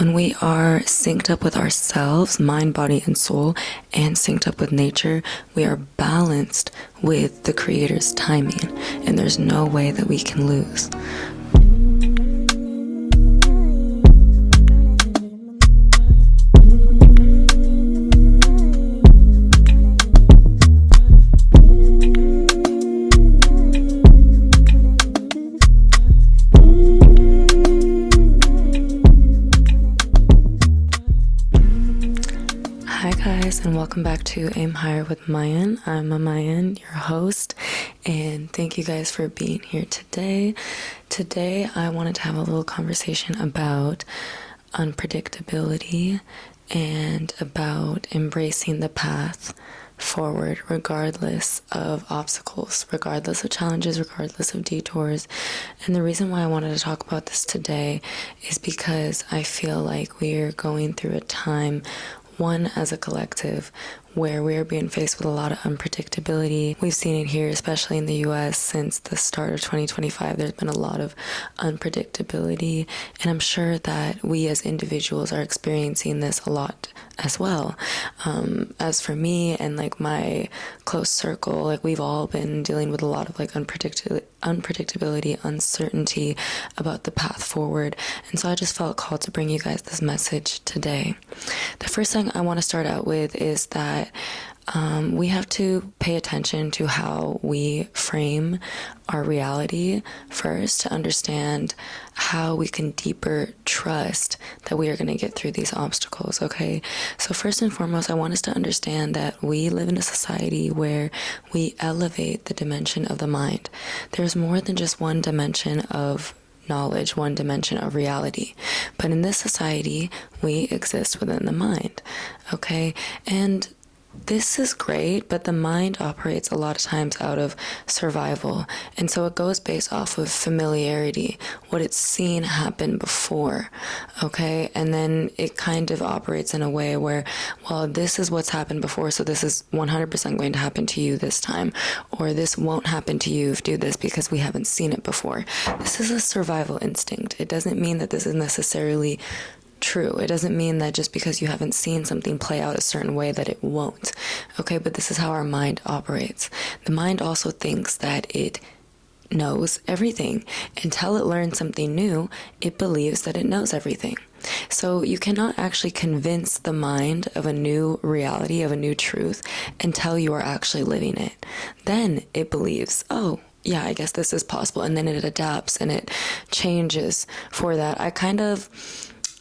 When we are synced up with ourselves, mind, body, and soul, and synced up with nature, we are balanced with the Creator's timing, and there's no way that we can lose. Hi guys, and welcome back to Aim Higher with Mayan. I'm Mayan, your host, and thank you guys for being here today. Today I wanted to have a little conversation about unpredictability and about embracing the path forward regardless of obstacles, regardless of challenges, regardless of detours. And the reason why I wanted to talk about this today is because I feel like we're going through a time, one, as a collective, where we're being faced with a lot of unpredictability. We've seen it here, especially in the US, since the start of 2025. There's been a lot of unpredictability, and I'm sure that we as individuals are experiencing this a lot as well. As for me and like my close circle, like we've all been dealing with a lot of like unpredictability, uncertainty about the path forward. And so I just felt called to bring you guys this message today. The first thing I want to start out with is that we have to pay attention to how we frame our reality first to understand how we can deeper trust that we are going to get through these obstacles, okay? So first and foremost, I want us to understand that we live in a society where we elevate the dimension of the mind. There's more than just one dimension of knowledge, one dimension of reality. But in this society, we exist within the mind, okay? And this is great, but the mind operates a lot of times out of survival. And so it goes based off of familiarity, what it's seen happen before, okay? And then it kind of operates in a way where, well, this is what's happened before, so this is 100% going to happen to you this time. Or this won't happen to you if you do this because we haven't seen it before. This is a survival instinct. It doesn't mean that this is necessarily true. It doesn't mean that just because you haven't seen something play out a certain way that it won't. Okay, but this is how our mind operates. The mind also thinks that it knows everything. Until it learns something new, it believes that it knows everything. So you cannot actually convince the mind of a new reality, of a new truth, until you are actually living it. Then it believes, oh, yeah, I guess this is possible. And then it adapts and it changes for that.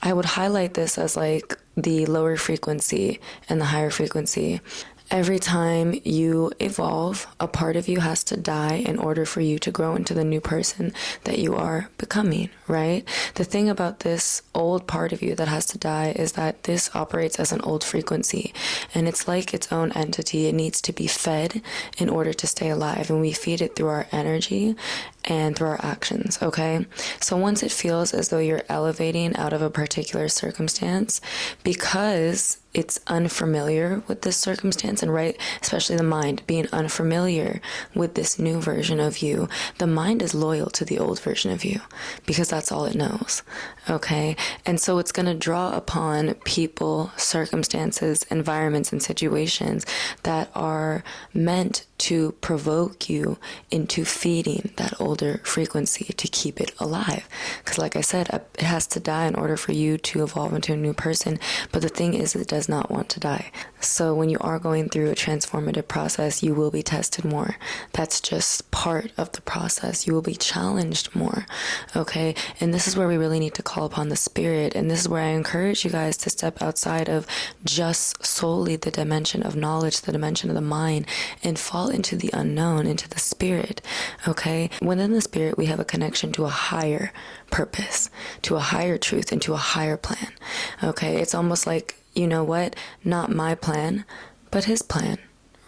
I would highlight this as like the lower frequency and the higher frequency. Every time you evolve, a part of you has to die in order for you to grow into the new person that you are becoming, right? The thing about this old part of you that has to die is that this operates as an old frequency, and it's like its own entity. It needs to be fed in order to stay alive, and we feed it through our energy and through our actions, okay? So once it feels as though you're elevating out of a particular circumstance, because it's unfamiliar with this circumstance, and right, especially the mind being unfamiliar with this new version of you, the mind is loyal to the old version of you because that's all it knows, okay? And so it's going to draw upon people, circumstances, environments, and situations that are meant to provoke you into feeding that older frequency to keep it alive. Because like I said, it has to die in order for you to evolve into a new person. But the thing is, it does not want to die. So when you are going through a transformative process, you will be tested more. That's just part of the process. You will be challenged more, okay? And this is where we really need to call upon the spirit. And this is where I encourage you guys to step outside of just solely the dimension of knowledge, the dimension of the mind, and fall into the unknown, into the spirit, okay? Within the spirit, we have a connection to a higher purpose, to a higher truth, and to a higher plan, okay? It's almost like, you know what? Not my plan, but his plan,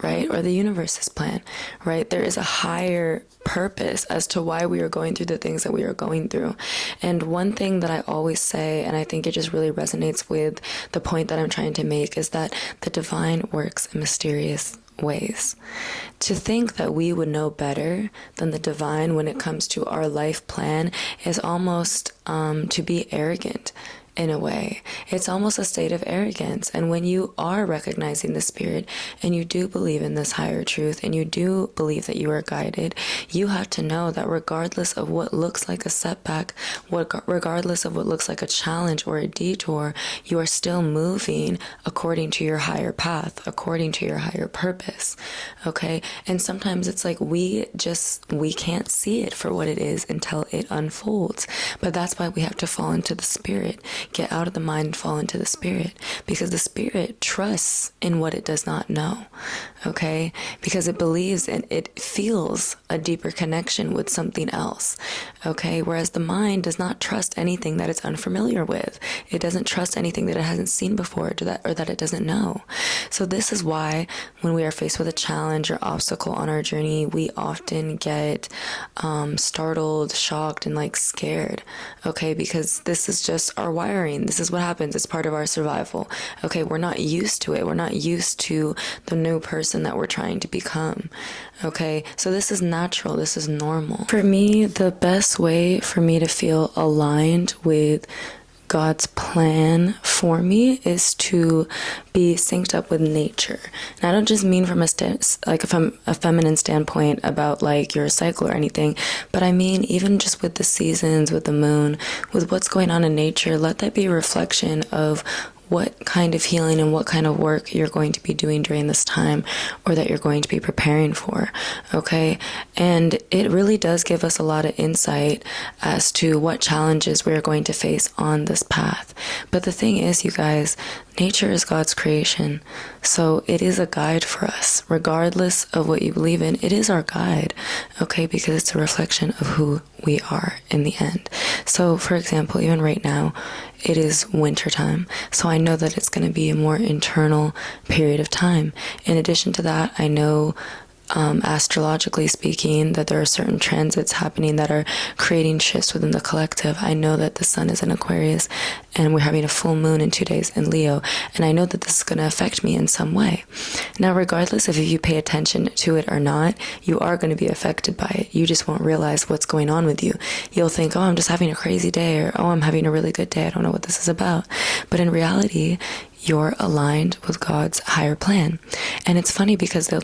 right? Or the universe's plan, right? There is a higher purpose as to why we are going through the things that we are going through. And one thing that I always say, and I think it just really resonates with the point that I'm trying to make, is that the divine works in mysterious ways. To think that we would know better than the divine when it comes to our life plan is almost to be arrogant in a way. It's almost a state of arrogance. And when you are recognizing the Spirit and you do believe in this higher truth and you do believe that you are guided, you have to know that regardless of what looks like a setback, regardless of what looks like a challenge or a detour, you are still moving according to your higher path, according to your higher purpose. Okay? And sometimes it's like we can't see it for what it is until it unfolds. But that's why we have to fall into the Spirit, get out of the mind and fall into the Spirit, because the Spirit trusts in what it does not know. Okay? Because it believes and it feels a deeper connection with something else. Okay? Whereas the mind does not trust anything that it's unfamiliar with. It doesn't trust anything that it hasn't seen before or that it doesn't know. So this is why when we are faced with a challenge or obstacle on our journey, we often get startled, shocked, and like scared. Okay? Because this is just our wiring. This is what happens. It's part of our survival. Okay? We're not used to it. We're not used to the new person that we're trying to become. Okay? So this is natural. This is normal. For me, the best way for me to feel aligned with God's plan for me is to be synced up with nature. And I don't just mean from a feminine standpoint about like your cycle or anything, but I mean even just with the seasons, with the moon, with what's going on in nature. Let that be a reflection of what kind of healing and what kind of work you're going to be doing during this time, or that you're going to be preparing for. Okay? And it really does give us a lot of insight as to what challenges we're going to face on this path. But the thing is, you guys, nature is God's creation. So it is a guide for us. Regardless of what you believe in, it is our guide. Okay? Because it's a reflection of who we are in the end. So for example, even right now, it is winter time. So I know that it's going to be a more internal period of time. In addition to that, I know astrologically speaking, that there are certain transits happening that are creating shifts within the collective. I know that the sun is in Aquarius and we're having a full moon in 2 days in Leo, and I know that this is going to affect me in some way. Now, regardless of if you pay attention to it or not, you are going to be affected by it. You just won't realize what's going on with you. You'll think, oh, I'm just having a crazy day, or oh, I'm having a really good day. I don't know what this is about. But in reality, you're aligned with God's higher plan. And it's funny because they'll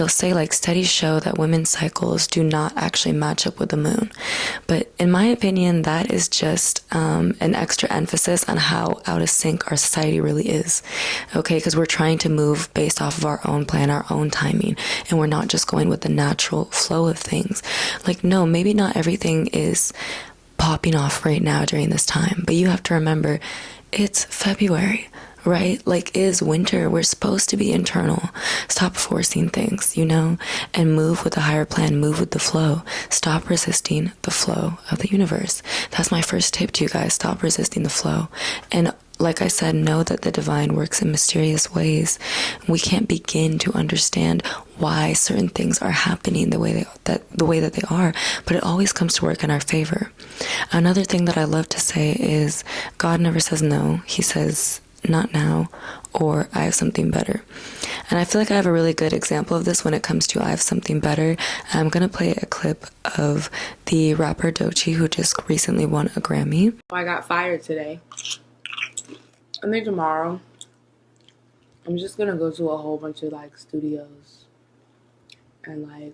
say like studies show that women's cycles do not actually match up with the moon. But in my opinion, that is just an extra emphasis on how out of sync our society really is. Okay, because we're trying to move based off of our own plan, our own timing, and we're not just going with the natural flow of things. Like, no, maybe not everything is popping off right now during this time, but you have to remember, it's February, right? Like, it is winter. We're supposed to be internal. Stop forcing things, and move with the higher plan, move with the flow. Stop resisting the flow of the universe. That's my first tip to you guys. Stop resisting the flow. And like I said, know that the divine works in mysterious ways. We can't begin to understand why certain things are happening the way that they are, but it always comes to work in our favor. Another thing that I love to say is God never says no. He says not now, or I have something better. And I feel like I have a really good example of this when it comes to I have something better. I'm going to play a clip of the rapper Doechii, who just recently won a Grammy. I got fired today. I think tomorrow I'm just gonna go to a whole bunch of like studios and like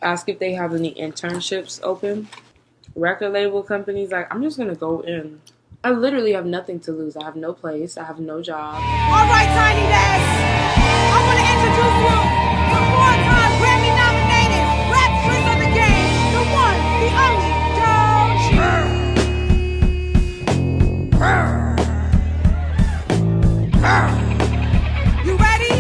ask if they have any internships open. Record label companies, like, I'm just gonna go in. I literally have nothing to lose. I have no place. I have no job. All right, Tiny Desk. I want to introduce you to four-time Grammy-nominated rap prince of the game, the one, the only, Doechii. You ready?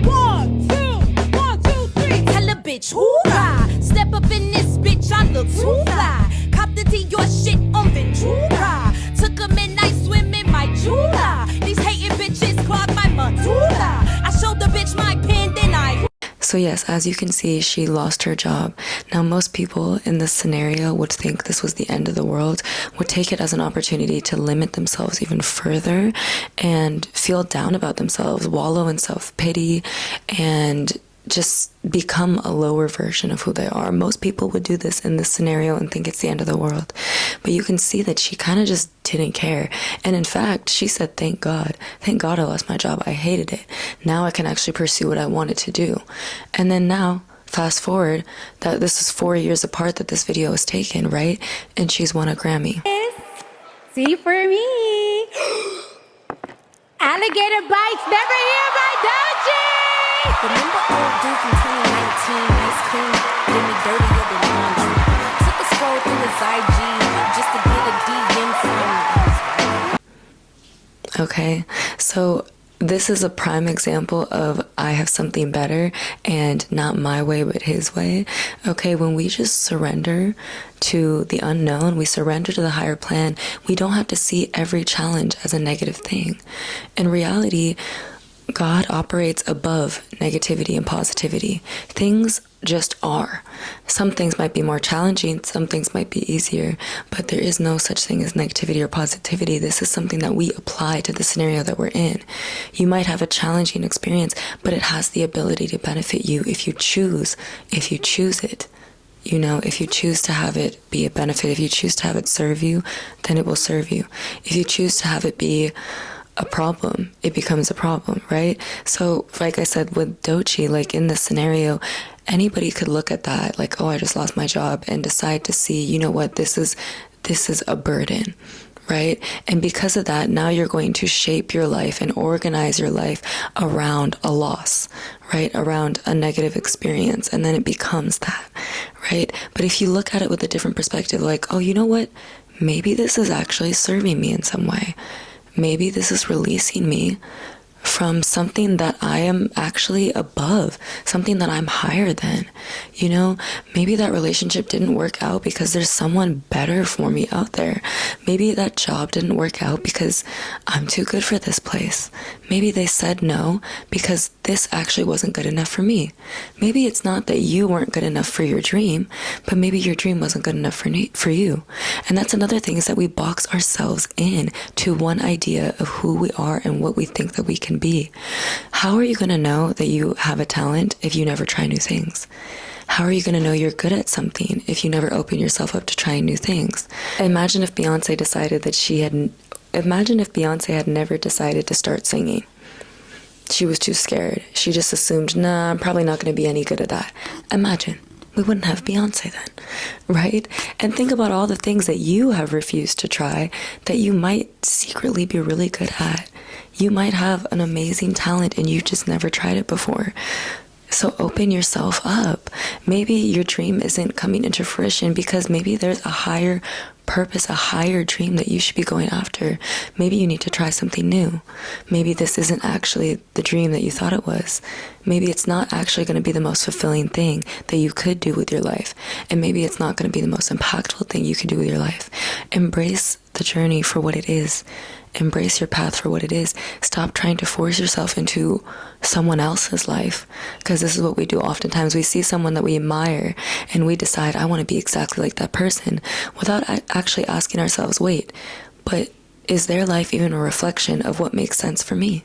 1, 2, 3. Tell a bitch, hoorah. Step up in this bitch, I look too fly. Cop the tea, your shit on Ventura. Took a midnight swim in my Jula. These hating bitches clog my medulla. I showed the bitch my pen, then I... So yes, as you can see, she lost her job. Now, most people in this scenario would think this was the end of the world, would take it as an opportunity to limit themselves even further and feel down about themselves, wallow in self-pity, and just become a lower version of who they are. Most people would do this in this scenario and think it's the end of the world. But you can see that she kind of just didn't care. And in fact, she said, thank God I lost my job. I hated it. Now I can actually pursue what I wanted to do. And then now, fast forward, that this is 4 years apart that this video was taken, right? And she's won a Grammy. See for me. Alligator bites never here by Doji. Remember old dude from 2019, nice clean, did me dirtier than laundry. Took a scroll through his IG just to get a DM from. Okay, so this is a prime example of I have something better and not my way but his way. Okay, when we just surrender to the unknown, we surrender to the higher plan, we don't have to see every challenge as a negative thing. In reality, God operates above negativity and positivity. Things just are. Some things might be more challenging, some things might be easier, but there is no such thing as negativity or positivity. This is something that we apply to the scenario that we're in. You might have a challenging experience, but it has the ability to benefit you if you choose it. You know, if you choose to have it be a benefit, if you choose to have it serve you, then it will serve you. If you choose to have it be a problem, it becomes a problem, right? So like I said with Doechii, like in this scenario, anybody could look at that like, oh, I just lost my job, and decide to see, you know what, this is a burden, right? And because of that, now you're going to shape your life and organize your life around a loss, right? Around a negative experience, and then it becomes that, right? But if you look at it with a different perspective, like, oh, you know what, maybe this is actually serving me in some way. Maybe this is releasing me from something that I am actually above, something that I'm higher than. You know, maybe that relationship didn't work out because there's someone better for me out there. Maybe that job didn't work out because I'm too good for this place. Maybe they said no because this actually wasn't good enough for me. Maybe it's not that you weren't good enough for your dream, but maybe your dream wasn't good enough for you. And that's another thing, is that we box ourselves in to one idea of who we are and what we think that we can be. How are you going to know that you have a talent if you never try new things? How are you going to know you're good at something if you never open yourself up to trying new things? Imagine if Beyonce had never decided to start singing. She was too scared. She just assumed, nah, I'm probably not going to be any good at that. Imagine. We wouldn't have Beyonce then, right? And think about all the things that you have refused to try that you might secretly be really good at. You might have an amazing talent and you just never tried it before. So open yourself up. Maybe your dream isn't coming into fruition because maybe there's a higher purpose, a higher dream that you should be going after. Maybe you need to try something new. Maybe this isn't actually the dream that you thought it was. Maybe it's not actually going to be the most fulfilling thing that you could do with your life. And maybe it's not going to be the most impactful thing you could do with your life. Embrace the journey for what it is. Embrace your path for what it is. Stop trying to force yourself into someone else's life, because this is what we do oftentimes. We see someone that we admire and we decide, I want to be exactly like that person, without actually asking ourselves, wait, but is their life even a reflection of what makes sense for me?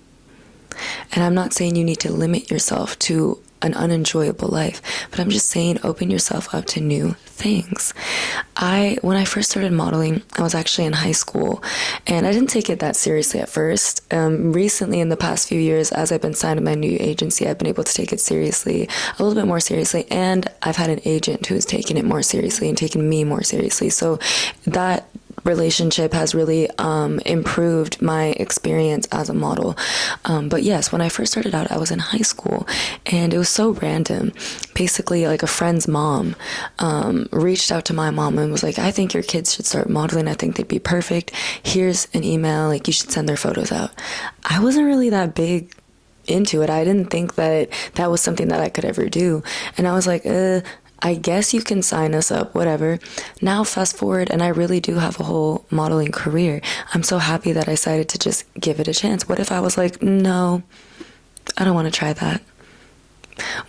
And I'm not saying you need to limit yourself to an unenjoyable life, but I'm just saying open yourself up to new things. When I first started modeling, I was actually in high school, and I didn't take it that seriously at first. Recently, in the past few years, as I've been signed to my new agency, I've been able to take it seriously, a little bit more seriously, and I've had an agent who's taken it more seriously and taken me more seriously. So that relationship has really improved my experience as a model. But yes, when I first started out, I was in high school, and it was so random. Basically, like a friend's mom reached out to my mom and was like, I think your kids should start modeling. I think they'd be perfect. Here's an email, like you should send their photos out. I wasn't really that big into it. I didn't think that that was something that I could ever do. And I was like, I guess you can sign us up, whatever. Now fast forward, and I really do have a whole modeling career. I'm so happy that I decided to just give it a chance. What if I was like, no, I don't want to try that?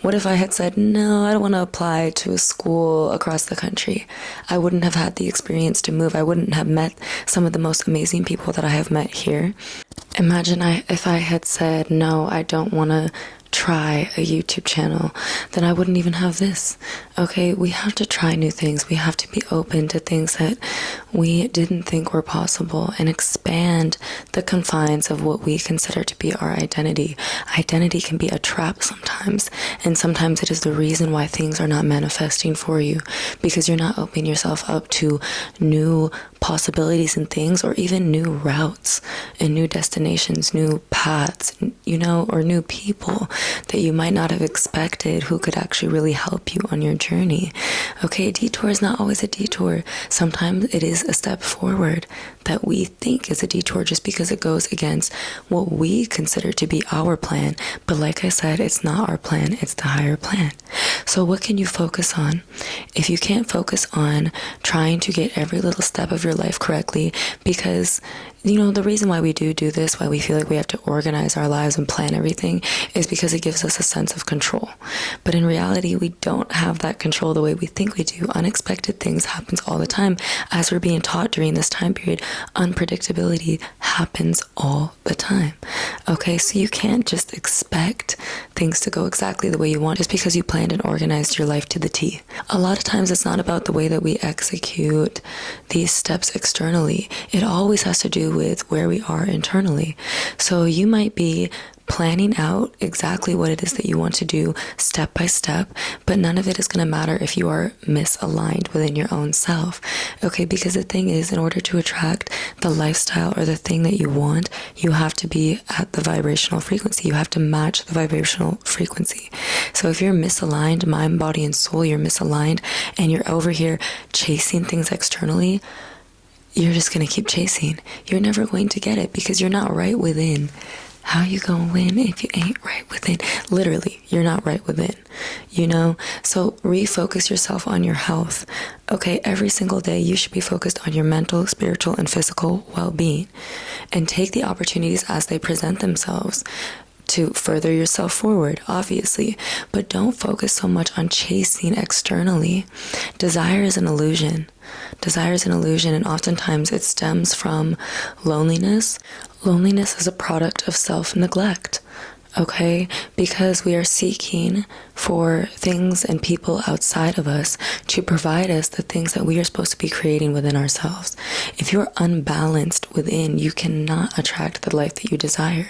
What if I had said, no, I don't want to apply to a school across the country? I wouldn't have had the experience to move. I wouldn't have met some of the most amazing people that I have met here. Imagine if I had said, no, I don't want to try a YouTube channel, then I wouldn't even have this. Okay, we have to try new things. We have to be open to things that we didn't think were possible and expand the confines of what we consider to be our identity. Identity can be a trap sometimes, and sometimes it is the reason why things are not manifesting for you, because you're not opening yourself up to new possibilities and things, or even new routes and new destinations, new paths, or new people that you might not have expected who could actually really help you on your journey. Okay, a detour is not always a detour. Sometimes it is a step forward that we think is a detour just because it goes against what we consider to be our plan. But like I said, it's not our plan, it's the higher plan. So what can you focus on? If you can't focus on trying to get every little step of your life correctly, because the reason why we do this, why we feel like we have to organize our lives and plan everything, is because it gives us a sense of control. But in reality, we don't have that control the way we think we do. Unexpected things happens all the time. As we're being taught during this time period, unpredictability happens all the time. Okay, so you can't just expect things to go exactly the way you want just because you planned and organized your life to the T. A lot of times it's not about the way that we execute these steps externally. It always has to do with where we are internally. So you might be planning out exactly what it is that you want to do step by step, but none of it is going to matter if you are misaligned within your own self. Okay, because the thing is, in order to attract the lifestyle or the thing that you want, you have to be at the vibrational frequency. You have to match the vibrational frequency. So if you're misaligned, mind, body, and soul, you're misaligned, and you're over here chasing things externally, you're just going to keep chasing. You're never going to get it because you're not right within. How you gonna win if you ain't right within? Literally, you're not right within, So refocus yourself on your health. Okay, every single day you should be focused on your mental, spiritual, and physical well-being. And take the opportunities as they present themselves to further yourself forward, obviously, but don't focus so much on chasing externally. Desire is an illusion. Desire is an illusion, and oftentimes it stems from loneliness. Loneliness is a product of self-neglect, okay? Because we are seeking for things and people outside of us to provide us the things that we are supposed to be creating within ourselves. If you're unbalanced within, you cannot attract the life that you desire,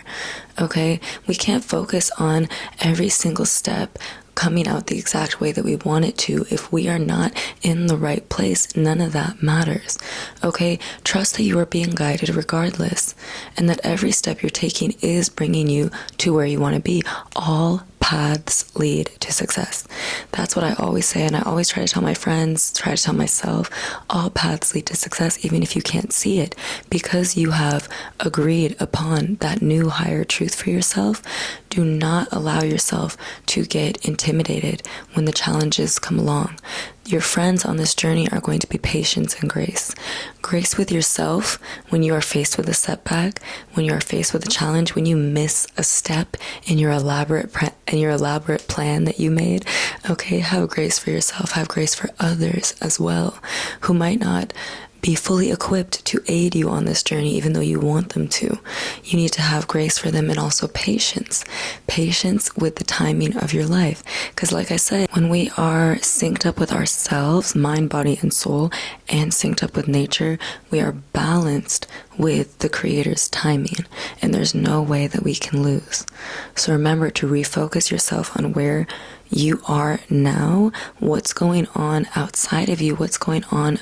okay? We can't focus on every single step coming out the exact way that we want it to. If we are not in the right place, none of that matters. Okay? Trust that you are being guided regardless, and that every step you're taking is bringing you to where you want to be. All paths lead to success. That's what I always say, and I always try to tell my friends, try to tell myself, all paths lead to success, even if you can't see it, because you have agreed upon that new higher truth for yourself. Do not allow yourself to get intimidated when the challenges come along. Your friends on this journey are going to be patience and grace. Grace with yourself when you are faced with a setback, when you are faced with a challenge, when you miss a step in your elaborate plan that you made. Okay, have grace for yourself. Have grace for others as well, who might not be fully equipped to aid you on this journey, even though you want them to. You need to have grace for them, and also patience. Patience with the timing of your life. Because like I said, when we are synced up with ourselves, mind, body, and soul, and synced up with nature, we are balanced with the Creator's timing, and there's no way that we can lose. So remember to refocus yourself on where you are now, what's going on outside of you, what's going on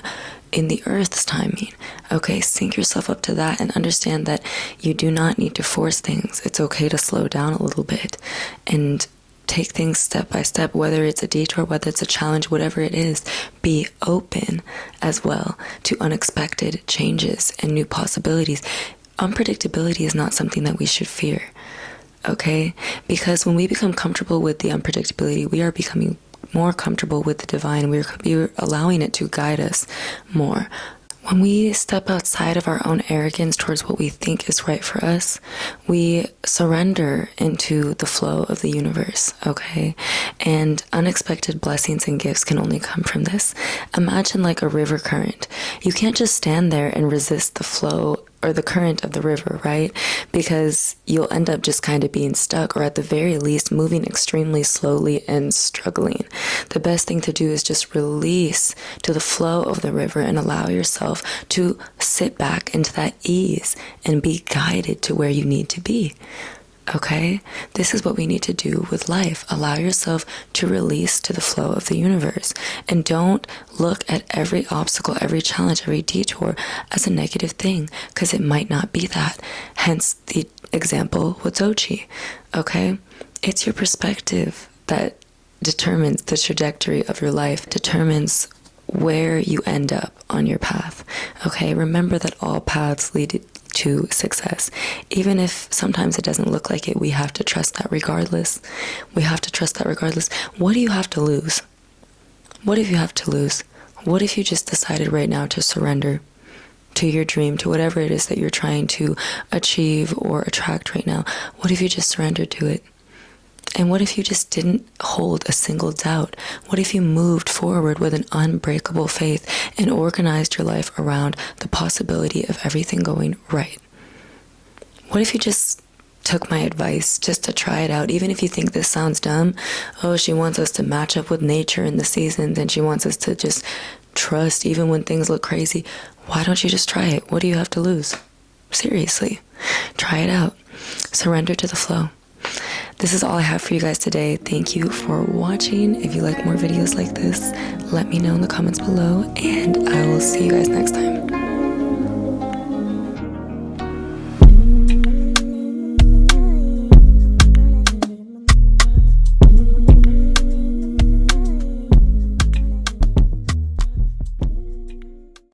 in the earth's timing. Okay, sync yourself up to that and understand that you do not need to force things. It's okay to slow down a little bit and take things step by step, whether it's a detour, whether it's a challenge, whatever it is. Be open as well to unexpected changes and new possibilities. Unpredictability is not something that we should fear. Okay? Because when we become comfortable with the unpredictability, we are becoming more comfortable with the divine. We're allowing it to guide us more. When we step outside of our own arrogance towards what we think is right for us, we surrender into the flow of the universe, okay? And unexpected blessings and gifts can only come from this. Imagine like a river current. You can't just stand there and resist the flow or the current of the river, right? Because you'll end up just kind of being stuck, or at the very least moving extremely slowly and struggling. The best thing to do is just release to the flow of the river and allow yourself to sit back into that ease and be guided to where you need to be. Okay? This is what we need to do with life. Allow yourself to release to the flow of the universe. And don't look at every obstacle, every challenge, every detour as a negative thing, because it might not be that. Hence the example with Sochi. Okay? It's your perspective that determines the trajectory of your life, determines where you end up on your path. Okay? Remember that all paths lead to success. Even if sometimes it doesn't look like it, we have to trust that regardless. We have to trust that regardless. What do you have to lose? What if you have to lose? What if you just decided right now to surrender to your dream, to whatever it is that you're trying to achieve or attract right now? What if you just surrendered to it? And what if you just didn't hold a single doubt? What if you moved forward with an unbreakable faith and organized your life around the possibility of everything going right? What if you just took my advice just to try it out, even if you think this sounds dumb? Oh, she wants us to match up with nature and the seasons, and she wants us to just trust even when things look crazy. Why don't you just try it? What do you have to lose? Seriously, try it out. Surrender to the flow. This is all I have for you guys today. Thank you for watching. If you like more videos like this, let me know in the comments below, and I will see you guys next time.